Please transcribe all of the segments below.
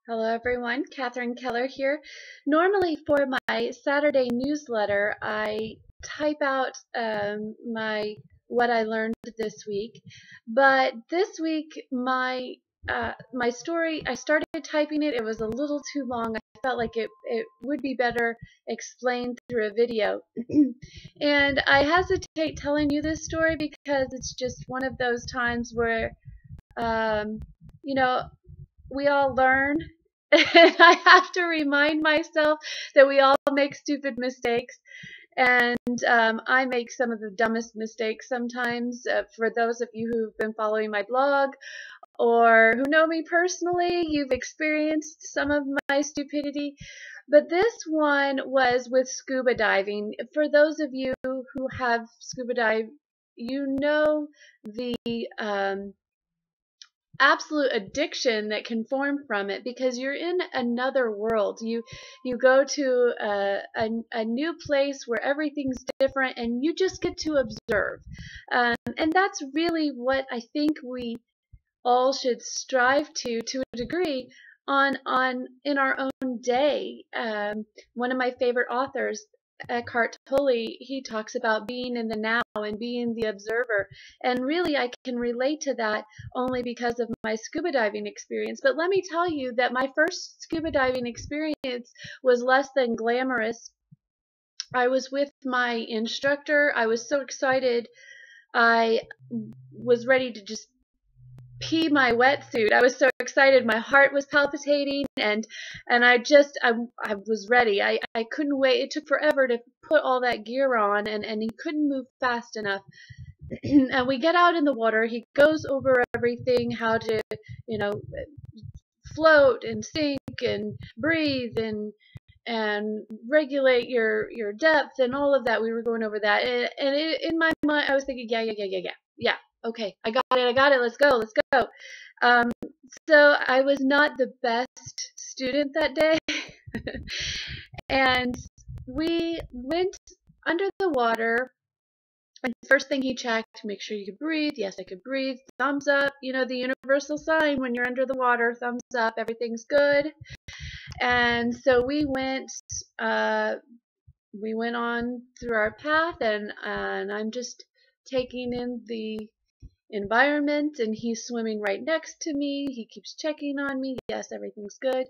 Hello everyone, Catherine Keller here. Normally for my Saturday newsletter, I type out what I learned this week, but this week my story, I started typing it. It was a little too long. I felt like it would be better explained through a video. And I hesitate telling you this story because it's just one of those times where um, you know we all learn. And I have to remind myself that we all make stupid mistakes. And I make some of the dumbest mistakes sometimes. For those of you who've been following my blog or who know me personally, you've experienced some of my stupidity. But this one was with scuba diving. For those of you who have scuba dived, you know the absolute addiction that can form from it, because you're in another world. You go to a new place where everything's different and you just get to observe, and that's really what I think we all should strive to a degree on in our own day. One of my favorite authors, Eckhart Tolle, he talks about being in the now and being the observer. And really, I can relate to that only because of my scuba diving experience. But let me tell you that my first scuba diving experience was less than glamorous. I was with my instructor. I was so excited. I was ready to just pee my wetsuit. I was so excited. My heart was palpitating, and I was ready. I couldn't wait. It took forever to put all that gear on, and he couldn't move fast enough. And we get out in the water. He goes over everything, how to, float and sink and breathe and regulate your depth and all of that. We were going over that, and in my mind, I was thinking, yeah. Okay, I got it. Let's go. So I was not the best student that day, and we went under the water. And the first thing he checked, make sure you could breathe. Yes, I could breathe. Thumbs up. You know, the universal sign when you're under the water. Thumbs up. Everything's good. And so we went on through our path, and I'm just taking in the environment, and he's swimming right next to me. He keeps checking on me. Yes, everything's good.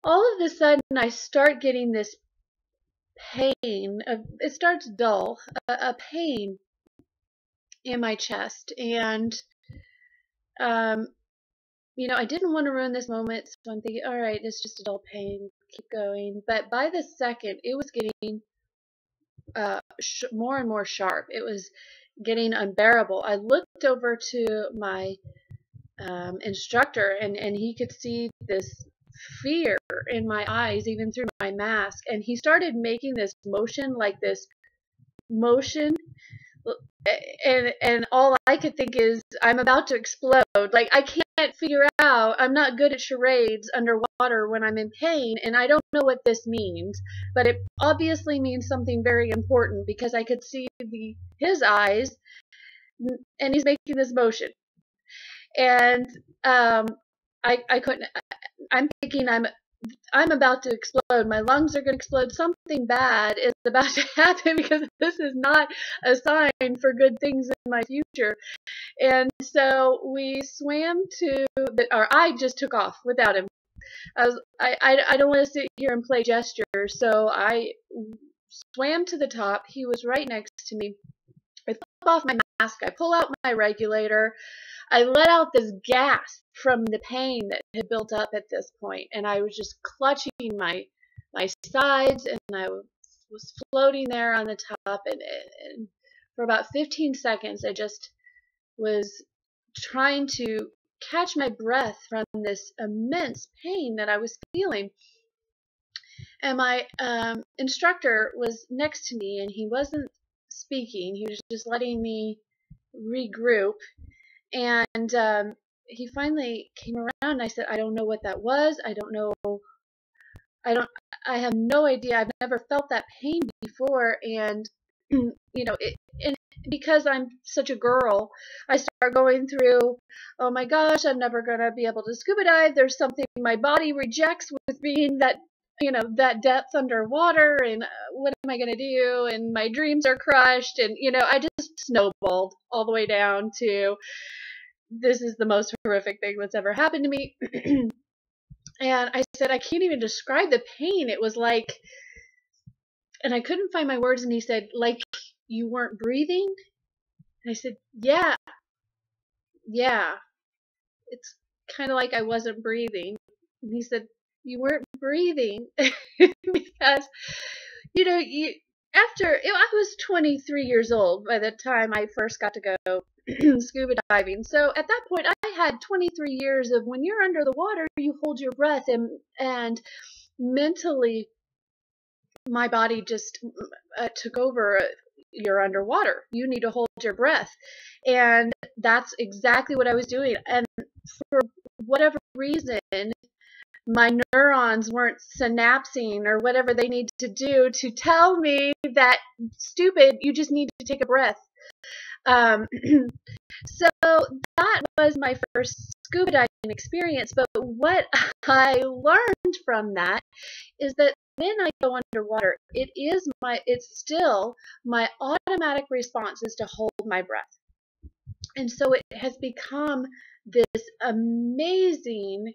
All of a sudden, I start getting this pain. It starts dull, a pain in my chest, and I didn't want to ruin this moment, so I'm thinking, all right, it's just a dull pain. Keep going. But by the second, it was getting more and more sharp. It was getting unbearable. I looked over to my instructor, and he could see this fear in my eyes, even through my mask. And he started making this motion, and all I could think is, I'm about to explode. Like, I can't figure out. I'm not good at charades underwater when I'm in pain, and I don't know what this means, but it obviously means something very important, because I could see his eyes, and he's making this motion. And I couldn't. I'm thinking I'm about to explode. My lungs are going to explode. Something bad is about to happen, because this is not a sign for good things in my future. And so we swam or I just took off without him. I don't want to sit here and play gestures, so I swam to the top. He was right next to me. I flip off my mask. I pull out my regulator. I let out this gasp from the pain that had built up at this point, and I was just clutching my sides, and I was floating there on the top, and for about 15 seconds I just was trying to catch my breath from this immense pain that I was feeling. And my instructor was next to me, and he wasn't speaking. He was just letting me regroup. And he finally came around, and I said, I don't know what that was. I don't know. I have no idea. I've never felt that pain before. And and because I'm such a girl, I start going through, oh my gosh, I'm never going to be able to scuba dive. There's something my body rejects with being that depth underwater, and what am I going to do? And my dreams are crushed, and I just snowballed all the way down to, this is the most horrific thing that's ever happened to me. And I said, I can't even describe the pain. It was like, and I couldn't find my words, and he said, like you weren't breathing? And I said, yeah, it's kind of like I wasn't breathing. And he said, you weren't breathing because, I was 23 years old by the time I first got to go scuba diving. So at that point, I had 23 years of, when you're under the water, you hold your breath, and mentally, my body just took over. You're underwater. You need to hold your breath. And that's exactly what I was doing. And for whatever reason, my neurons weren't synapsing or whatever they need to do to tell me that, stupid, you just need to take a breath. So that was my first scuba diving experience. But what I learned from that is that when I go underwater, it's still my automatic response is to hold my breath. And so it has become this amazing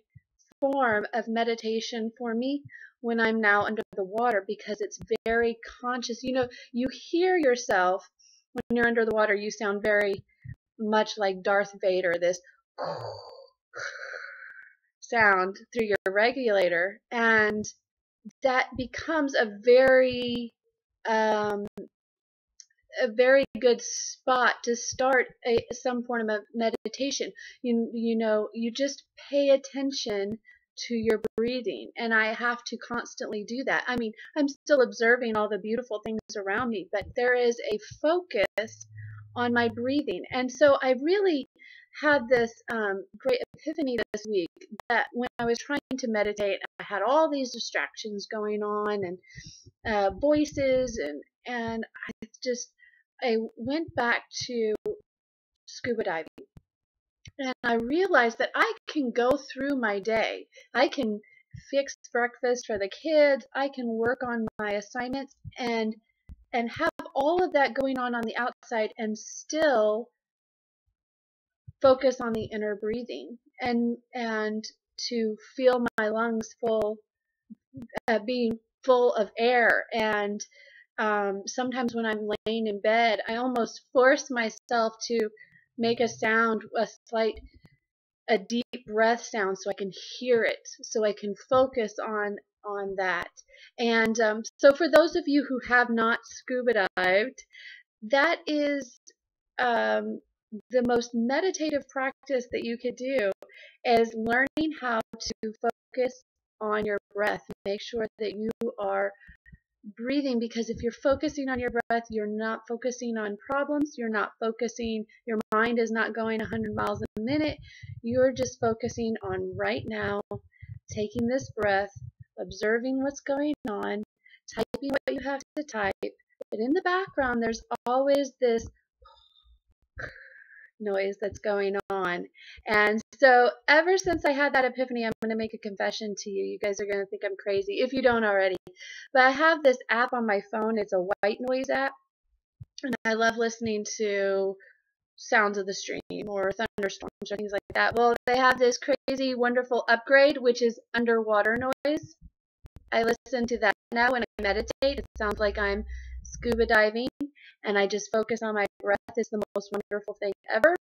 form of meditation for me when I'm now under the water, because it's very conscious. You hear yourself when you're under the water, you sound very much like Darth Vader, this sound through your regulator, and that becomes a very good spot to start some form of meditation. You just pay attention to your breathing, and I have to constantly do that. I mean, I'm still observing all the beautiful things around me, but there is a focus on my breathing. And so I really had this great epiphany this week, that when I was trying to meditate, I had all these distractions going on, and voices, and I went back to scuba diving, and I realized that I can go through my day. I can fix breakfast for the kids. I can work on my assignments and have all of that going on the outside, and still focus on the inner breathing, and to feel my lungs being full of air. And sometimes when I'm laying in bed, I almost force myself to make a sound, a deep breath sound, so I can hear it, so I can focus on that. And so for those of you who have not scuba dived, that is the most meditative practice that you could do, is learning how to focus on your breath. Make sure that you are breathing, because if you're focusing on your breath, you're not focusing on problems, your mind is not going 100 miles a minute. You're just focusing on right now, taking this breath, observing what's going on, typing what you have to type. But in the background, there's always this noise that's going on. And so ever since I had that epiphany, I'm going to make a confession to you. You guys are going to think I'm crazy if you don't already. But I have this app on my phone. It's a white noise app. And I love listening to sounds of the stream or thunderstorms or things like that. Well, they have this crazy, wonderful upgrade, which is underwater noise. I listen to that now when I meditate. It sounds like I'm scuba diving, and I just focus on my breath. It's the most wonderful thing ever.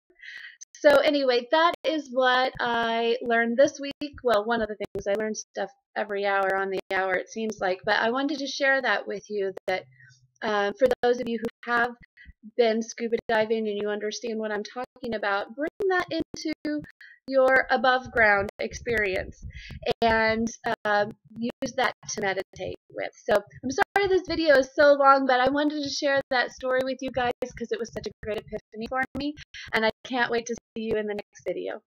So anyway, that is what I learned this week. Well, one of the things, I learn stuff every hour on the hour, it seems like, but I wanted to share that with you, that for those of you who have been scuba diving and you understand what I'm talking about, bring that into your above ground experience, and use that to meditate with. So I'm sorry this video is so long, but I wanted to share that story with you guys because it was such a great epiphany for me, and I can't wait to see you in the next video.